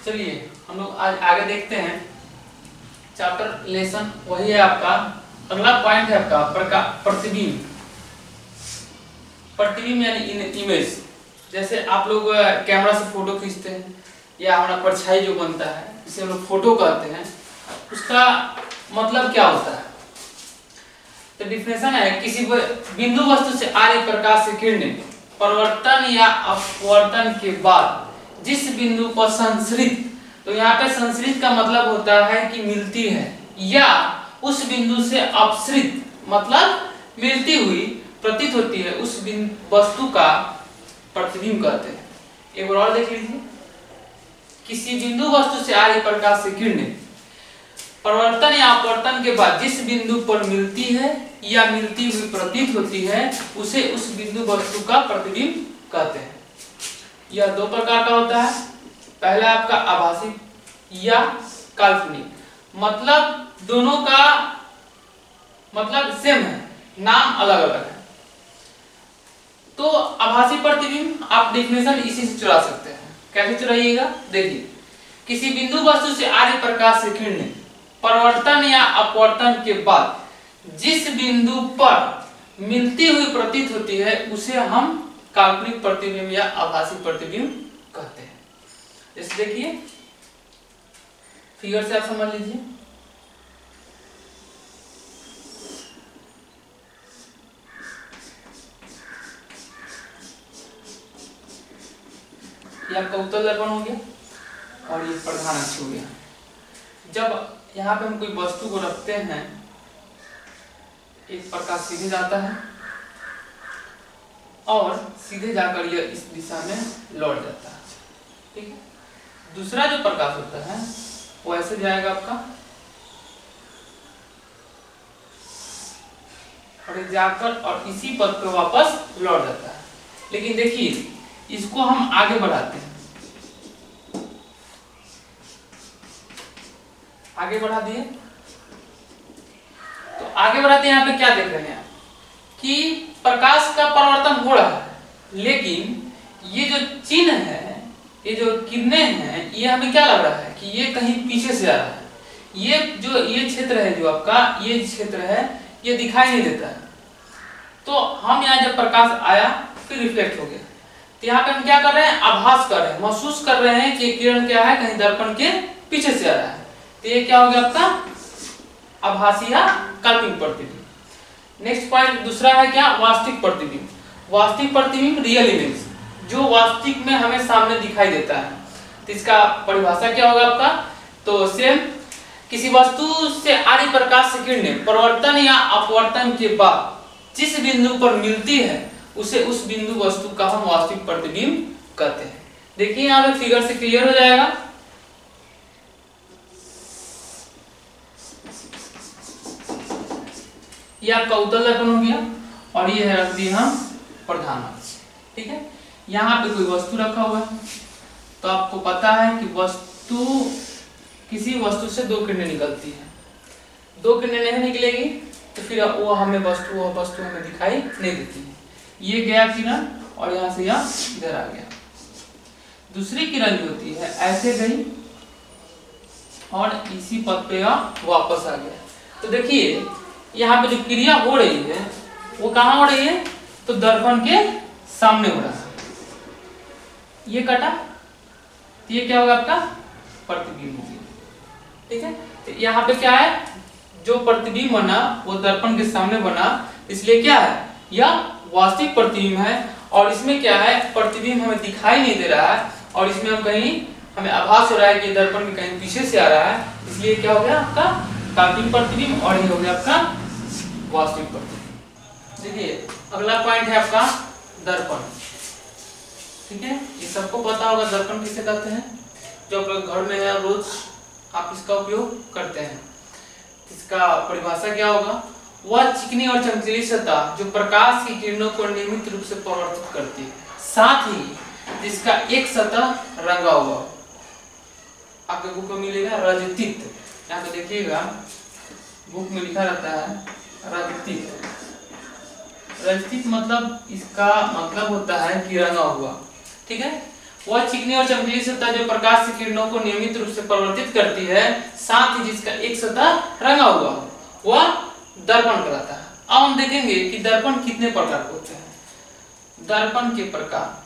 चलिए हम लोग आज आगे देखते हैं। चैप्टर लेसन वही है आपका। अगला पॉइंट है आपका प्रतिबिंब। प्रतिबिंब यानी इमेज। जैसे आप लोग कैमरा से फोटो खींचते हैं या हमारा परछाई जो बनता है इसे हम लोग फोटो कहते हैं। उसका मतलब क्या होता है? तो डिफिनेशन है, किसी बिंदु वस्तु से आ रही प्रकाश की किरणें परिवर्तन या अपवर्तन के बाद जिस बिंदु पर संश्रित, तो यहाँ पे संश्रित का मतलब होता है कि मिलती है, या उस बिंदु से अपसृत मतलब मिलती हुई प्रतीत होती है, उस वस्तु का प्रतिबिंब कहते हैं। एक बार और देख लीजिए। किसी बिंदु वस्तु से आ रही प्रकाश की किरणें परिवर्तन या अपवर्तन के बाद जिस बिंदु पर मिलती है या मिलती हुई प्रतीत होती है उसे उस बिंदु वस्तु का प्रतिबिंब कहते हैं। यह दो प्रकार का होता है। पहला आपका आभासी या काल्पनिक, मतलब दोनों का मतलब सेम है, नाम अलग अलग है। तो आभासी प्रतिबिंब आप डेफिनेशन इसी से चुरा सकते हैं। कैसे चुराइएगा? देखिए, किसी बिंदु वस्तु से आ रही प्रकाश की किरणें परिवर्तन या अपवर्तन के बाद जिस बिंदु पर मिलती हुई प्रतीत होती है उसे हम काल्पनिक प्रतिबिंब या आभासी प्रतिबिंब कहते हैं। जैसे देखिए फिगर से आप समझ लीजिए। ये आपका उत्तल दर्पण हो गया और ये प्रधान अक्ष हो गया। जब यहाँ पे हम कोई वस्तु को रखते हैं, एक प्रकाश सीधे जाता है और सीधे जाकर यह इस दिशा में लौट जाता है, ठीक है। दूसरा जो प्रकाश होता है वो ऐसे जाएगा आपका और जाकर और इसी पथ पर वापस लौट जाता है। लेकिन देखिए इसको हम आगे बढ़ाते हैं, आगे बढ़ा दिए। तो आगे बढ़ाते हैं, यहाँ पे क्या देख रहे हैं कि प्रकाश का परिवर्तन हो रहा है, लेकिन ये जो चिन्ह है, ये जो किरणें हैं, ये हमें क्या लग रहा है कि ये कहीं पीछे से आ रहा है। ये क्षेत्र है जो आपका ये क्षेत्र है, ये दिखाई नहीं देता है। तो हम यहाँ जब प्रकाश आया फिर रिफ्लेक्ट हो गया, तो यहाँ पे हम क्या कर रहे हैं? आभास कर रहे हैं, महसूस कर रहे हैं कि किरण क्या है, कहीं दर्पण के पीछे से आ रहा है। तो ये क्या हो गया आपका आभासी या काल्पनिक प्रतिबिंब। नेक्स्ट पॉइंट दूसरा है क्या? वास्तविक प्रतिबिंब। वास्तविक प्रतिबिंब रियल इमेज, जो वास्तविक में हमें सामने दिखाई देता है। तो इसका परिभाषा क्या होगा आपका? तो सेम, किसी वस्तु से आ रही प्रकाश की किरणें परिवर्तन या अपवर्तन के बाद जिस बिंदु पर मिलती है उसे उस बिंदु वस्तु का हम वास्तविक प्रतिबिंब कहते हैं। देखिए यहाँ पे फिगर से क्लियर हो जाएगा। ये आपका उत्तल दर्पण हो गया और ये रख दिए हम प्रधान अक्ष, ठीक है। यहाँ पे कोई वस्तु रखा हुआ है, तो आपको पता है कि किसी वस्तु से दो किरणें निकलती है। दो किरणें नहीं निकलेगी तो फिर वो वस्तु हमें दिखाई नहीं देती है। ये गया किरण और यहाँ से यहाँ इधर आ गया। दूसरी किरण जो होती है ऐसे गई और इसी पथ पे वापस आ गया। तो देखिए यहाँ पे जो क्रिया हो रही है वो कहाँ हो रही है? तो दर्पण के सामने हो रहा है। ये कटा, तो ये क्या होगा आपका प्रतिबिंब हो गया, ठीक है। तो यहाँ पे क्या है? जो प्रतिबिंब बना वो दर्पण के सामने बना, इसलिए क्या है? यह वास्तविक प्रतिबिंब है। और इसमें क्या है? प्रतिबिंब हमें दिखाई नहीं दे रहा है और इसमें हमें आभास हो रहा है कि दर्पण में कहीं पीछे से आ रहा है, इसलिए क्या हो गया आपका काल्पनिक प्रतिबिंब और ये हो गया आपका वास्तविक प्रतिबिंब। देखिए अगला पॉइंट है आपका दर्पण, ठीक है। ये सबको पता होगा दर्पण किसे कहते हैं, जो आप लोग घर में है रोज आप इसका उपयोग करते हैं। इसका परिभाषा क्या होगा? वह चिकनी और चमकीली सतह जो प्रकाश की किरणों को नियमित रूप से परावर्तित करती है, साथ ही जिसका एक सतह रंगा हुआ। आपके बुक में मिलेगा रजतित, यहाँ पे देखिएगा बुक में लिखा रहता है रजतित। रजतित मतलब इसका मतलब होता है कि रंगा हुआ, ठीक है। वह चिकनी और चमकीली सतह जो प्रकाश की किरणों को नियमित रूप से परावर्तित करती है, साथ ही जिसका एक सतह रंगा हुआ हो, वह दर्पण कहलाता है। अब हम देखेंगे कि दर्पण कितने प्रकार के होते हैं। दर्पण के प्रकार,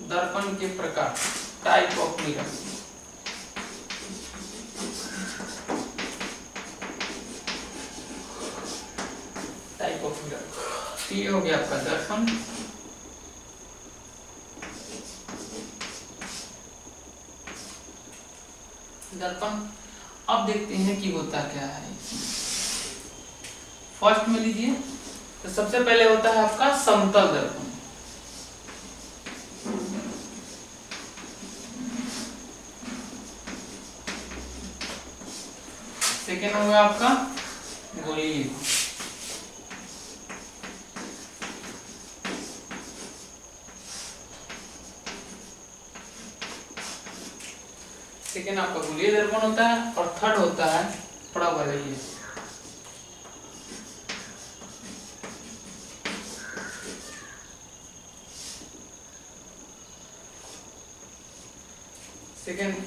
दर्पण के प्रकार, type of mirror. Type of mirror, ये हो गया आपका दर्पण। दर्पण अब देखते हैं कि होता क्या है। फर्स्ट में लीजिए तो सबसे पहले होता है आपका समतल दर्पण। सेकेंड होगा आपका गोलीय। सेकेंड आपका गोलीय दर्पण होता है और थर्ड होता है प्रवलयी।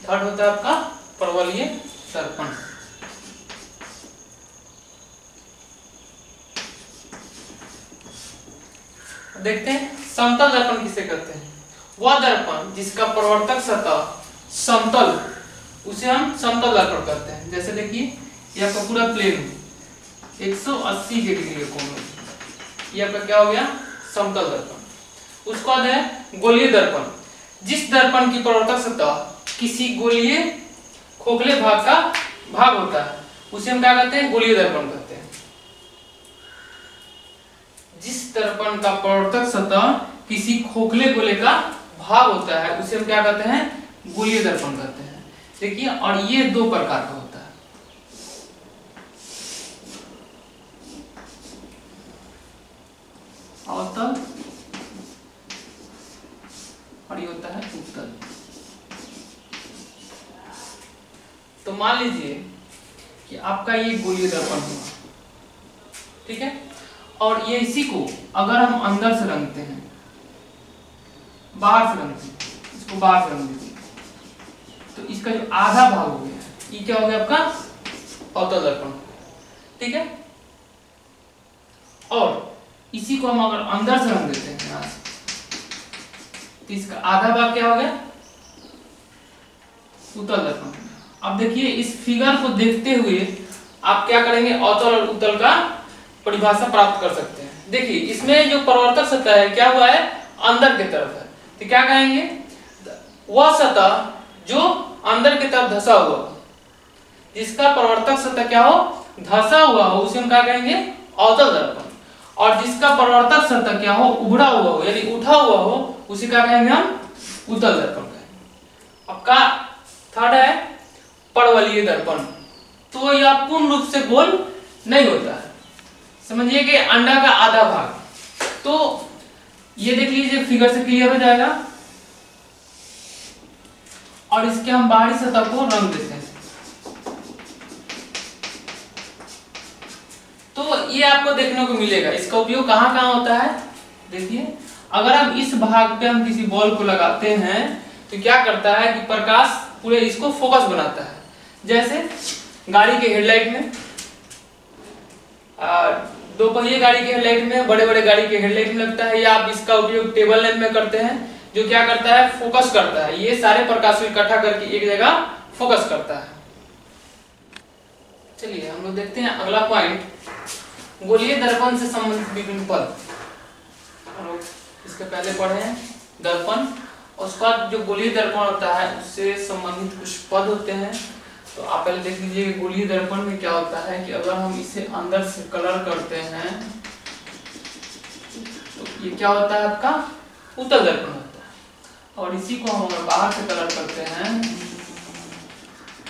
थर्ड होता है आपका प्रवलयी दर्पण। देखते हैं समतल दर्पण किसे कहते हैं। वह दर्पण जिसका परावर्तक सतह समतल, उसे हम समतल दर्पण कहते हैं। जैसे देखिए ये आपका पूरा प्लेन 180 डिग्री के कोण, ये आपका क्या हो गया समतल दर्पण। उसके बाद है गोलीय दर्पण, जिस दर्पण की परावर्तक सतह किसी गोलीय खोखले भाग का भाग होता है, उसे हम क्या कहते हैं गोलीय दर्पण कहते हैं। जिस दर्पण का परावर्तक सतह किसी खोखले गोले का भाग होता है, उसे हम क्या कहते हैं गोलीय दर्पण कहते हैं। देखिए और ये दो प्रकार का होता है। अवतल और ये होता है उत्तल। तो मान लीजिए कि आपका ये गोलीय दर्पण हुआ, ठीक है, और ये इसी को अगर हम अंदर से रंगते हैं, बाहर से रंगते हैं, इसको बाहर से रंग दीजिए, तो इसका जो आधा भाग हो गया ये क्या हो गया आपका अवतल दर्पण, ठीक है। और इसी को हम अगर अंदर से रंग देते हैं यहाँ से, तो इसका आधा भाग क्या हो गया उत्तल दर्पण। अब देखिए इस फिगर को देखते हुए आप क्या करेंगे, अवतल और उत्तल का परिभाषा प्राप्त कर सकते हैं। देखिए इसमें जो परावर्तक सतह है क्या हुआ है अंदर की तरफ है, तो क्या कहेंगे वह सतह जो अंदर की तरफ धंसा हुआ, जिसका परावर्तक सतह क्या हो धंसा हुआ हो, उसे हम क्या कहेंगे अवतल दर्पण। और जिसका परावर्तक सतह क्या हो उभड़ा हुआ हो यानी उठा हुआ हो, उसे क्या कहेंगे हम उत्तल दर्पण कहेंगे। अब का थर्ड है परवलयी दर्पण। तो यह पूर्ण रूप से गोल नहीं होता है, समझिए कि अंडा का आधा भाग। तो ये देख लीजिए फिगर से क्लियर हो जाएगा। और इसके हम बाहरी सतह को रंग देते हैं। तो ये आपको देखने को मिलेगा। इसका उपयोग कहाँ कहाँ होता है, देखिए अगर हम इस भाग पे हम किसी बॉल को लगाते हैं तो क्या करता है कि प्रकाश पूरे इसको फोकस बनाता है। जैसे गाड़ी के हेडलाइट में, दो पहिए गाड़ी के हेडलाइट में, बड़े बड़े गाड़ी के हेडलाइट में लगता है, या आप इसका उपयोग टेबल लैंप में करते हैं, जो क्या करता है फोकस करता है। ये सारे प्रकाश को इकट्ठा करके एक जगह फोकस करता है। चलिए हम लोग देखते हैं अगला पॉइंट, गोलीय दर्पण से संबंधित विभिन्न पद। हम लोग इसके पहले पढ़े हैं दर्पण, उसके बाद जो गोलीय दर्पण होता है उससे संबंधित कुछ पद होते हैं। तो आप पहले देख लीजिए गोलीय दर्पण में क्या होता है कि अगर हम इसे अंदर से कलर करते हैं तो ये क्या होता है आपका उत्तल दर्पण होता है। और इसी को हम अगर बाहर से कलर करते हैं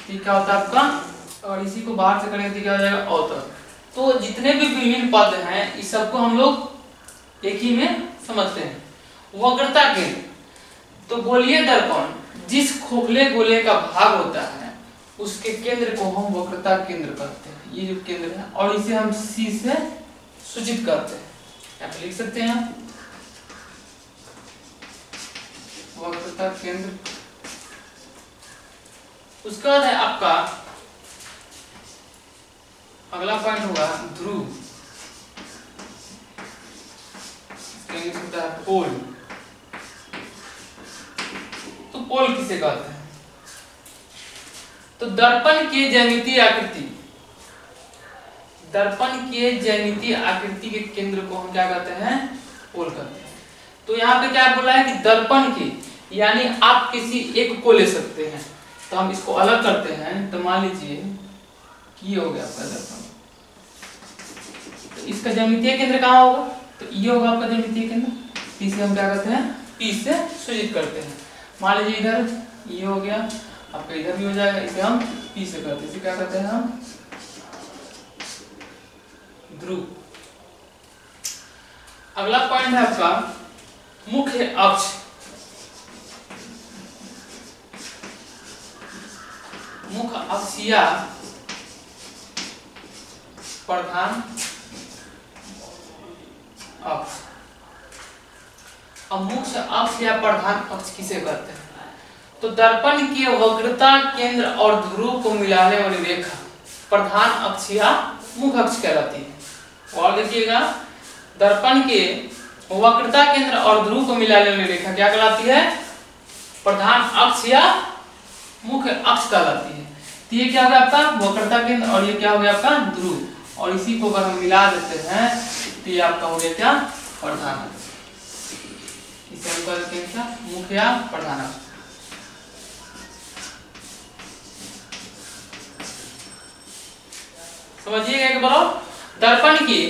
ये क्या होता है आपका, और इसी को बाहर से करेंगे तो क्या हो जाएगा अवतल। तो जितने भी विभिन्न पद हैं इस सबको हम लोग एक ही में समझते हैं। वक्रता केंद्र, तो गोलीय दर्पण जिस खोखले गोले का भाग होता है उसके केंद्र को हम वक्रता केंद्र कहते हैं। ये जो केंद्र है और इसे हम C से सूचित करते हैं। यहाँ पे लिख सकते हैं वक्रता केंद्र। उसके बाद है आपका अगला पॉइंट होगा ध्रुव, इंग्लिश होता है पोल। तो पोल किसे कहते हैं? तो दर्पण के ज्यामितीय आकृति, दर्पण के ज्यामितीय आकृति के केंद्र को हम क्या कहते हैं? पोल कहते हैं। तो यहाँ पे क्या बोला है कि दर्पण के, यानी आप किसी एक को ले सकते हैं। तो हम इसको अलग करते हैं। तो मान लीजिए कि ये हो गया आपका दर्पण, तो इसका ज्यामितीय केंद्र कहाँ होगा? तो ये होगा आपका ज्यामितीय केंद्र। इसे हम क्या करते हैं? P से सूचित करते हैं। मान लीजिए इधर ये हो गया, आपका इधर भी हो जाएगा। इसे हम P से करते हैं। इसे क्या करते हैं हम? ध्रुव। अगला पॉइंट है आपका मुख्य अक्ष। मुख्य अक्ष या प्रधान अक्ष। अब मुख्य अक्ष या प्रधान अक्ष किसे कहते हैं? तो दर्पण के वक्रता केंद्र और ध्रुव को मिलाने वाली रेखा प्रधान अक्ष या मुख्य अक्ष कहलाती है। और देखिएगा, दर्पण के वक्रता केंद्र और ध्रुव को मिलाने वाली रेखा क्या कहलाती है? प्रधान अक्ष या मुख्य अक्ष कहलाती है। तो ये क्या हो गया आपका? वक्रता केंद्र, और ये क्या हो गया आपका? ध्रुव। और इसी को अगर हम मिला देते हैं तो ये आपका हो गया क्या? प्रधान अक्ष। इसे हम कहते हैं क्या? मुख्य या प्रधान अक्ष। समझिएगा एक बार। दर्पण की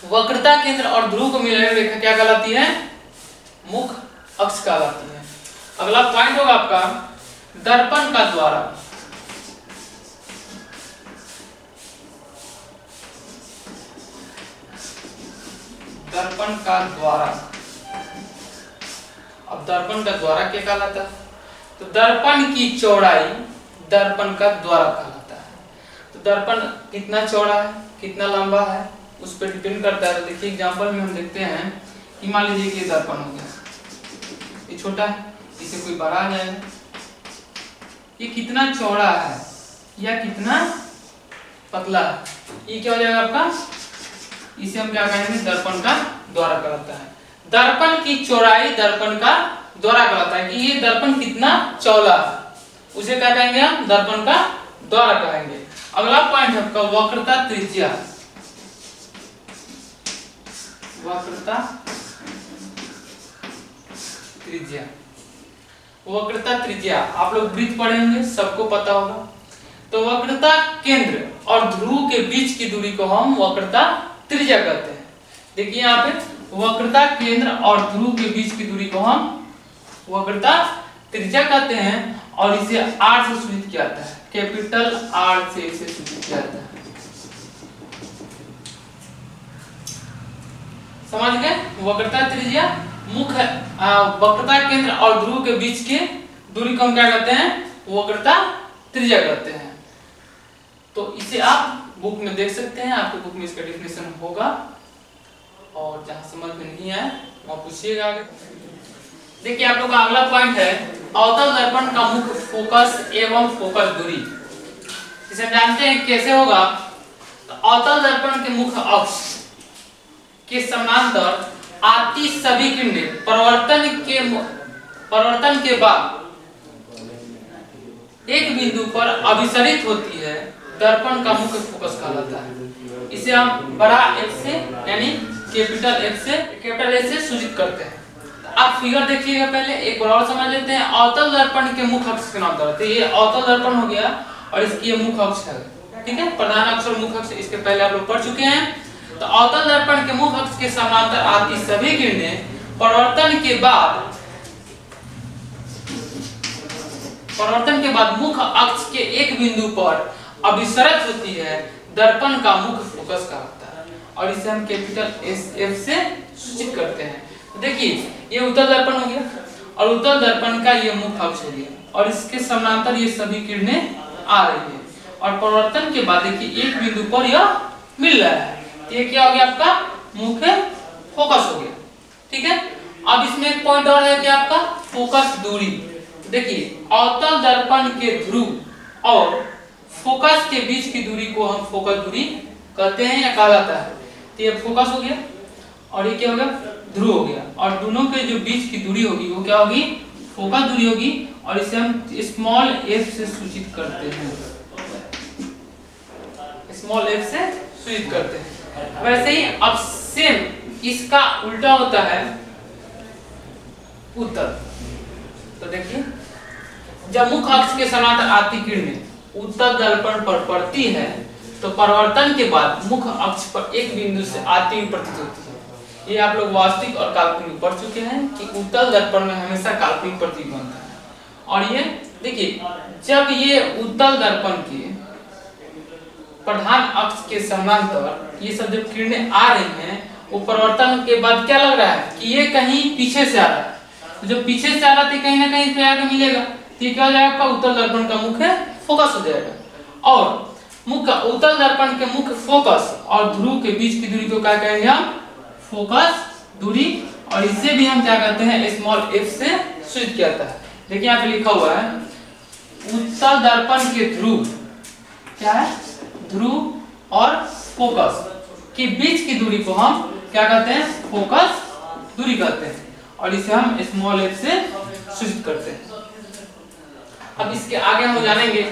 वक्रता केंद्र और ध्रुव को मिलाने वाली रेखा क्या कहलाती है? मुख्य अक्ष कहलाती है। अगला पॉइंट होगा आपका दर्पण का द्वारा। दर्पण का द्वारा। अब दर्पण का द्वारा क्या कहलाता है? तो दर्पण की चौड़ाई दर्पण का द्वारा कहलाता है। तो दर्पण कितना चौड़ा है, कितना लंबा है, उस पर डिपेंड करता है। तो देखिए एग्जांपल में हम देखते हैं कि मान लीजिए कि ये दर्पण हो गया, ये छोटा है, इसे कोई बड़ा आ जाएगा। ये कितना चौड़ा है या कितना पतला है, ये क्या हो जाएगा आपका? इसे हम क्या कहेंगे? दर्पण का द्वारा कहलाता है। दर्पण की चौड़ाई दर्पण का द्वारा कहलाता है कि ये दर्पण कितना चौड़ा है, उसे क्या कहेंगे हम? दर्पण का द्वारा कहेंगे। अगला पॉइंट है आपका वक्रता त्रिज्या। वक्रता त्रिज्या। वक्रता त्रिज्या आप लोग वृत्त पढ़े होंगे, सबको पता होगा। तो वक्रता केंद्र और ध्रुव के बीच की दूरी को हम वक्रता त्रिज्या कहते हैं। देखिए यहाँ पे वक्रता केंद्र और ध्रुव के बीच की दूरी को हम वक्रता त्रिज्या कहते हैं। और इसे R से सूचित किया जाता है, कैपिटल R से इसे सूचित किया जाता है। समझ गए? वक्रता त्रिज्या मुख्य वक्रता केंद्र और ध्रुव के बीच की दूरी को हम क्या कहते हैं? वक्रता त्रिज्या कहते हैं। तो इसे आप बुक में देख सकते हैं, आपके बुक में इसका डेफिनेशन होगा। और जहां समझ में नहीं आए वहां पूछिएगा आगे। देखिए आप लोग का अगला पॉइंट है अवतल दर्पण का मुख्य फोकस एवं फोकस दूरी। इसे जानते हैं कैसे होगा? तो अवतल दर्पण के मुख्य अक्ष के समांतर आती सभी किरणें परावर्तन के बाद एक बिंदु पर अभिसरित होती है, दर्पण का मुख्य फोकस कहलाता है। इसे हम बड़ा F से यानी कैपिटल F से सूचित करते हैं। आप फिगर देखिएगा, पहले एक बार और समझ लेते हैं। अवतल दर्पण के मुख्य अक्ष के नाम बताते हैं। ये अवतल दर्पण हो गया और इसकी ये मुख्य अक्ष है, ठीक है? प्रधान अक्ष और मुख्य अक्ष इसके पहले आप लोग पढ़ चुके हैं। तो अवतल दर्पण के मुख्य अक्ष के समांतर आती सभी किरणें परावर्तन के बाद मुख्य अक्ष के एक बिंदु पर अभिसरित होती है, दर्पण का मुख्य फोकस कहलाता है। और इसे हम कैपिटल F से सूचित करते हैं। देखिए ये उत्तल दर्पण हो गया और उत्तल दर्पण का ये मुख्य अक्ष हो गया। और इसके समानांतर ये सभी किरणें आ रही है और परावर्तन के बाद देखिए एक बिंदु पर यह मिल रहा है। तो ये क्या हो गया आपका मुख्य फोकस हो गया। ठीक है, अब इसमें एक पॉइंट और है कि आपका फोकस दूरी। देखिए अवतल दर्पण के ध्रुव और फोकस के बीच की दूरी को हम फोकस दूरी कहते हैं या कहा जाता है। तो ये फोकस हो गया और ये क्या हो गया ध्रुव हो गया और दोनों के जो बीच की दूरी होगी वो क्या होगी फोकस दूरी होगी और इसे हम स्मॉल f से सूचित करते हैं। स्मॉल f से सूचित करते हैं। वैसे ही अब सेम इसका उल्टा होता है उत्तल। तो देखिए जब मुख्य अक्ष के समानांतर आती किरणें उत्तल दर्पण पर पड़ती है तो परावर्तन के बाद मुख्य अक्ष पर एक बिंदु से आती हुई प्रतीत होती है। ये आप लोग वास्तविक और काल्पनिक पढ़ चुके हैं कि उत्तल दर्पण में हमेशा काल्पनिक प्रतीत बनता है। और ये देखिए जब ये उत्तल दर्पण के प्रधान अक्ष के समानांतर ये सब जब किरणें आ रही हैं वो परावर्तन के बाद क्या लग रहा है कि ये कहीं पीछे से आ रहा है। तो जब पीछे से आ रहा है कहीं ना कहीं इस पे आके मिलेगा तो ये क्या हो जाएगा उत्तल दर्पण का मुख्य फोकस हो जाएगा। और मुख्य उत्तल दर्पण के मुख्य फोकस और ध्रुव के बीच की दूरी को क्या कहेंगे हम फोकस दूरी और इसे भी हम क्या कहते हैं स्मॉल f से सूचित किया जाता है। देखिए यहाँ पे लिखा हुआ है उत्तल दर्पण के ध्रुव क्या है ध्रुव और फोकस के बीच की दूरी को हम क्या कहते हैं फोकस दूरी कहते हैं और इसे हम स्मॉल f से सूचित करते हैं। अब इसके आगे हम जानेंगे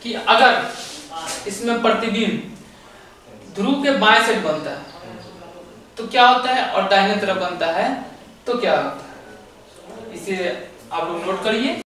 कि अगर इसमें प्रतिबिंब ध्रुव के बाएं साइड बनता है तो क्या होता है और दाहिने तरफ बनता है तो क्या होता है, इसे आप लोग नोट करिए।